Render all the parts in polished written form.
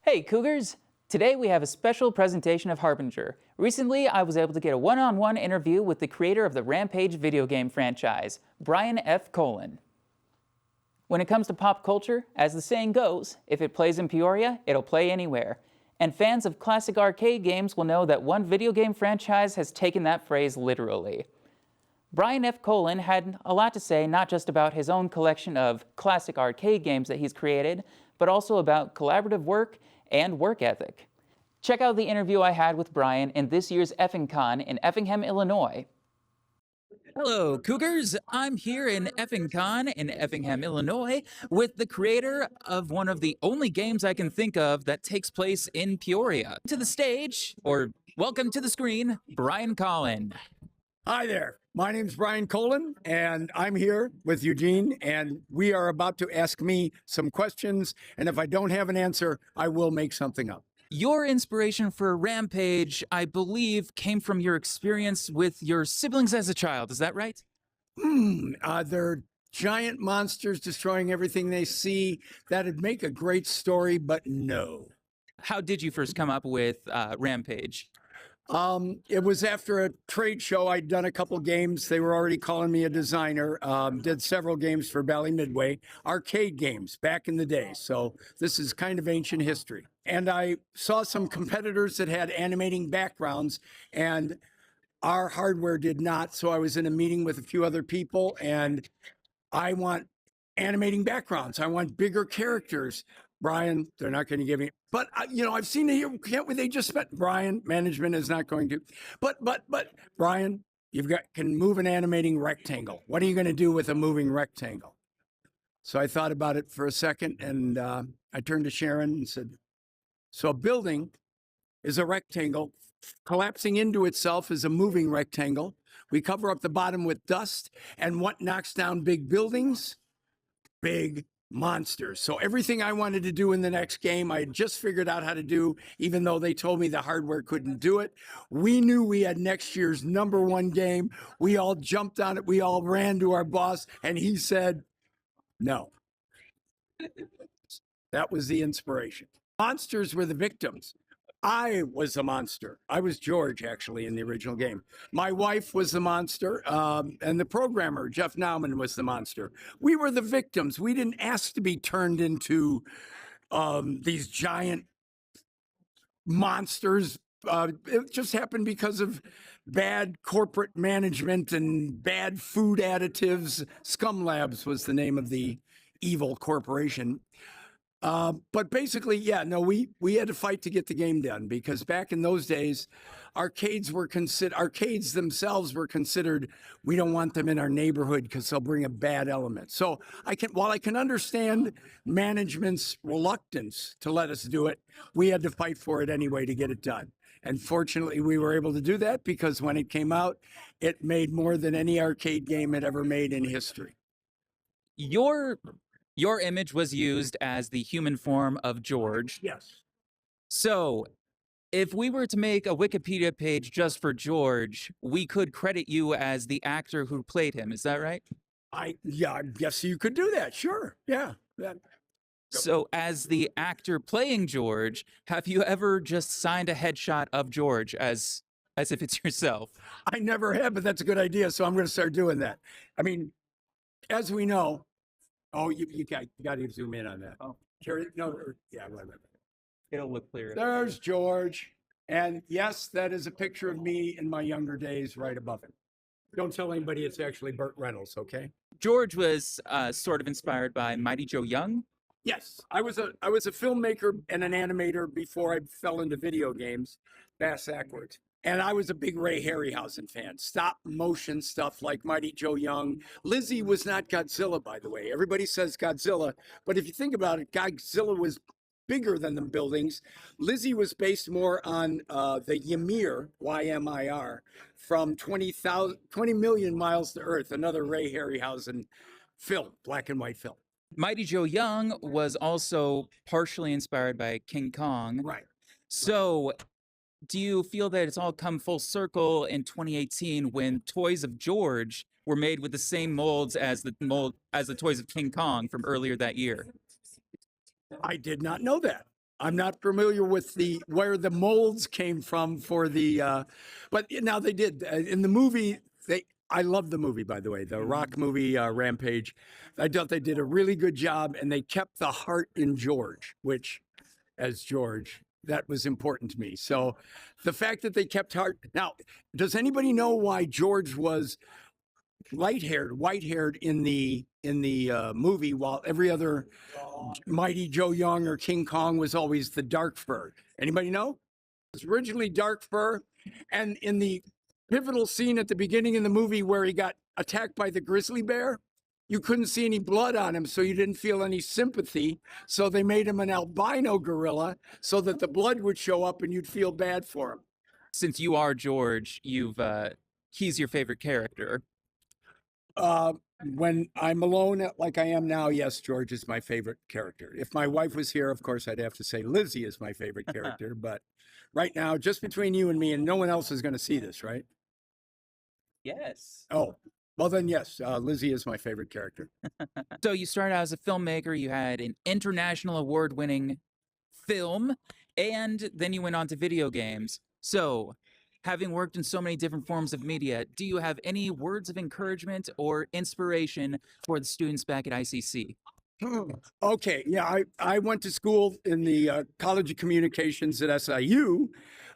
Hey Cougars! Today we have a special presentation of Harbinger. Recently, I was able to get a one-on-one interview with the creator of the Rampage video game franchise, Brian F. Colin. When it comes to pop culture, as the saying goes, if it plays in Peoria, it'll play anywhere. And fans of classic arcade games will know that one video game franchise has taken that phrase literally. Brian F. Colin had a lot to say not just about his own collection of classic arcade games that he's created, but also about collaborative work and work ethic. Check out the interview I had with Brian in this year's EffingCon in Effingham, Illinois. Hello, Cougars! I'm here in EffingCon in Effingham, Illinois, with the creator of one of the only games I can think of that takes place in Peoria. To the stage, or welcome to the screen, Brian Colin. Hi there. My name's Brian Colin, and I'm here with Eugene, and we are about to ask me some questions, and if I don't have an answer, I will make something up. Your inspiration for Rampage, I believe, came from your experience with your siblings as a child. Is that right? They're giant monsters destroying everything they see. That'd make a great story, but no. How did you first come up with Rampage? It was after a trade show. I'd done a couple games. They were already calling me a designer. Did several games for Bally Midway, arcade games back in the day. So this is kind of ancient history. And I saw some competitors that had animating backgrounds, and our hardware did not. So I was in a meeting with a few other people, and I want animating backgrounds. I want bigger characters. Brian, they're not going to give me, but I've seen it here. Can't we? They just spent. Brian, management is not going to, but Brian, can move an animating rectangle. What are you going to do with a moving rectangle? So I thought about it for a second, and I turned to Sharon and said, so a building is a rectangle. Collapsing into itself is a moving rectangle. We cover up the bottom with dust, and what knocks down big buildings? Big monsters. So everything I wanted to do in the next game, I had just figured out how to do, even though they told me the hardware couldn't do it. We knew we had next year's #1 game. We all jumped on it. We all ran to our boss, and he said, no. That was the inspiration. Monsters were the victims. I was a monster. I was George, actually, in the original game. My wife was the monster, and the programmer, Jeff Nauman, was the monster. We were the victims. We didn't ask to be turned into these giant monsters. It just happened because of bad corporate management and bad food additives. Scum Labs was the name of the evil corporation. But basically, yeah, no, we had to fight to get the game done, because back in those days, arcades themselves were considered, we don't want them in our neighborhood because they'll bring a bad element. So while I can understand management's reluctance to let us do it, we had to fight for it anyway to get it done. And fortunately, we were able to do that, because when it came out, it made more than any arcade game had ever made in history. Your image was used as the human form of George. Yes. So, if we were to make a Wikipedia page just for George, we could credit you as the actor who played him. Is that right? I guess you could do that. Sure. Yeah. So, as the actor playing George, have you ever just signed a headshot of George as if it's yourself? I never have, but that's a good idea. So I'm going to start doing that. I mean, as we know, you got to zoom in on that. Oh, yeah. It'll look clear. There's George. And yes, that is a picture of me in my younger days right above him. Don't tell anybody it's actually Burt Reynolds, okay? George was sort of inspired by Mighty Joe Young. Yes, I was a filmmaker and an animator before I fell into video games, backwards. And I was a big Ray Harryhausen fan. Stop motion stuff like Mighty Joe Young. Lizzie was not Godzilla, by the way. Everybody says Godzilla, but if you think about it, Godzilla was bigger than the buildings. Lizzie was based more on the Ymir, Y-M-I-R, from 20 Million Miles to Earth, another Ray Harryhausen film, black and white film. Mighty Joe Young was also partially inspired by King Kong. Right. So, do you feel that it's all come full circle in 2018 when toys of George were made with the same molds as the toys of King Kong from earlier that year? I did not know that. I'm not familiar with where the molds came from for the, but now they did in the movie. I love the movie, by the way, the rock movie Rampage. I thought they did a really good job, and they kept the heart in George, which, as George, that was important to me. So, the fact that they kept heart. Now, does anybody know why George was white-haired in the movie, while every other Mighty Joe Young or King Kong was always the dark fur? Anybody know? It was originally dark fur, and in the pivotal scene at the beginning of the movie where he got attacked by the grizzly bear, you couldn't see any blood on him, so you didn't feel any sympathy. So they made him an albino gorilla so that the blood would show up and you'd feel bad for him. Since you are George, he's your favorite character. When I'm alone, like I am now, yes, George is my favorite character. If my wife was here, of course, I'd have to say Lizzie is my favorite character. But right now, just between you and me, and no one else is going to see this, right? Yes. Oh, well then, yes, Lizzie is my favorite character. So you started out as a filmmaker. You had an international award-winning film, and then you went on to video games. So, having worked in so many different forms of media, do you have any words of encouragement or inspiration for the students back at ICC? Okay, yeah, I went to school in the College of Communications at SIU.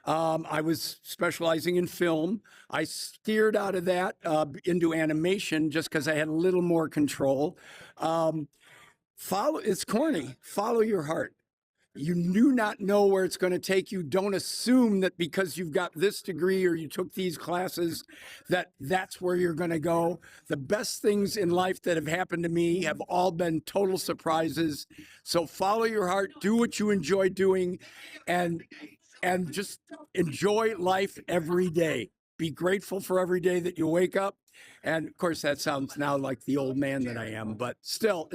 I was specializing in film. I steered out of that into animation just because I had a little more control. It's corny. Follow your heart. You do not know where it's going to take you. Don't assume that because you've got this degree or you took these classes that that's where you're going to go. The best things in life that have happened to me have all been total surprises. So follow your heart, do what you enjoy doing, and just enjoy life every day. Be grateful for every day that you wake up. And of course, that sounds now like the old man that I am, but still,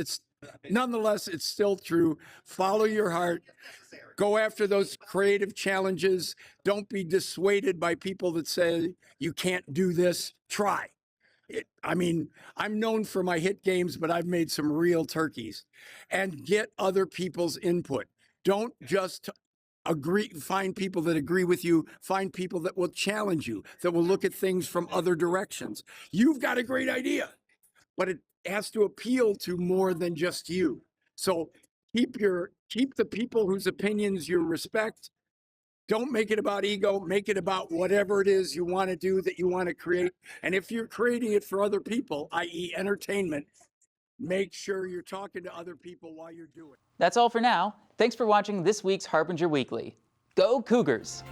nonetheless, it's still true. Follow your heart. Go after those creative challenges. Don't be dissuaded by people that say you can't do this. Try. I'm known for my hit games, but I've made some real turkeys. And get other people's input. Don't just find people that agree with you. Find people that will challenge you, that will look at things from other directions. You've got a great idea, but it has to appeal to more than just you. So keep the people whose opinions you respect. Don't make it about ego. Make it about whatever it is you want to do, that you want to create. And if you're creating it for other people, i.e. entertainment, make sure you're talking to other people while you're doing it. That's all for now. Thanks for watching this week's Harbinger Weekly. Go Cougars!